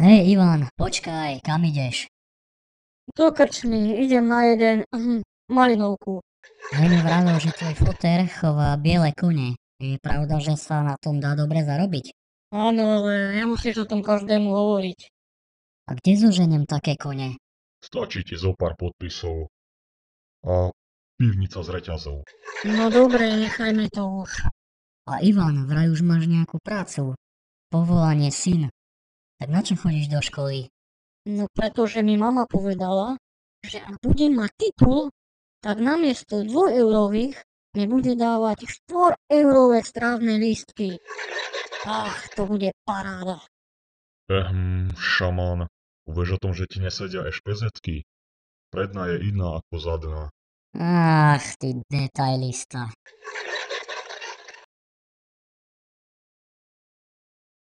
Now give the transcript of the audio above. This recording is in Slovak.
Hej Ivan, počkaj, kam ideš? Do krčmy, idem na jeden malinovku. Hej mi vravel, že tvoj foter chová biele kone. Je pravda, že sa na tom dá dobre zarobiť? Áno, ale nemusíš o tom každému hovoriť. A kde zoženiem také kone? Stačí ti zo pár podpisov a pivnica s reťazou. No dobre, nechajme to už. A Ivan, vraj už máš nejakú prácu. Povolanie syn. Tak na čo chodíš do školy? No pretože mi mama povedala, že ak budem mať titul, tak namiesto 2 eurových mi bude dávať 4 eurové strávne lístky. Ach, to bude paráda. Šamán, uvieš o tom, že ti nesedia ešpezetky? Predná je iná ako zadná. Ach, ty detailista.